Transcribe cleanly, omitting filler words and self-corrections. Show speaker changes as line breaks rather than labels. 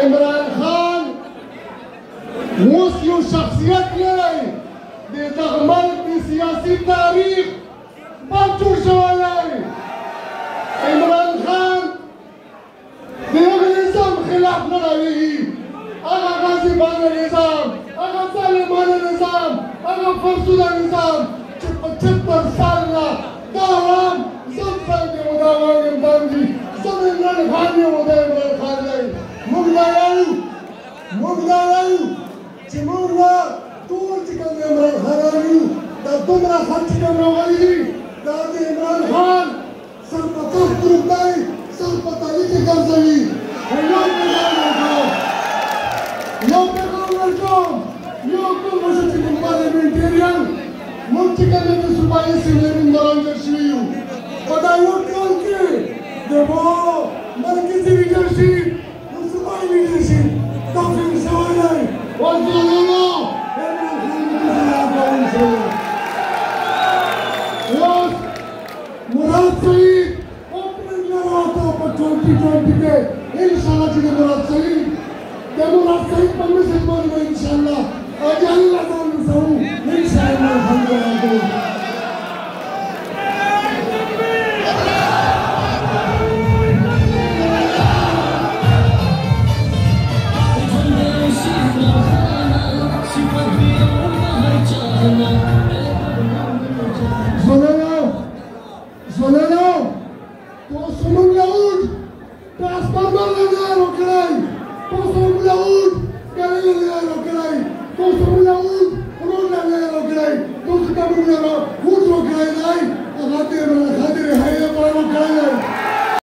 عمران خان اوس یو شخصیت لري د دغه ملک د سیاسي تاریخ باب جوړ شوی دی. عمران خان د هغه نظام خلاف نه راویږي، هغه غاصبانه نظام، هغه ظالمانه نظام، هغه فرسوده نظام چې په 76 سال نه دا عوام زم باندې و دا عوام باندې زم عمران خان یې و دا عمران خان دی. موږ دا وایو چې موږ ټول چې کوم عمران خانان یو دا دومره خلک چې کوم راغلي دي دا د عمران خان سر په تخت دروغ دی، سر په تالي کې ګرځوي. یو پیغام ورکوم یو کوم څه چې موږ پارلمنټریان موږ چې کوم د صوبایي اسمبلۍ ممبران جوړ شوي یو په دا یو ټول کې د مرکزي لیډرشپ د صوبایي لیډرشپ تفصیل شوی دی. وزیرانو اوس مراد سعید اوپننګ راوته په 2020 کې انشاءالله چې مراد سعید په میسج باندې انشاءالله اجل لازم نسو انشاءالله الحمدلله. زولانو تاسو موږ لاود ترانسفارمر لګار وکړئ، تاسو موږ لاود ګاډي لګار وکړئ، تاسو موږ لاود روډ لګار وکړئ، تاسو کوم لګار وکړئ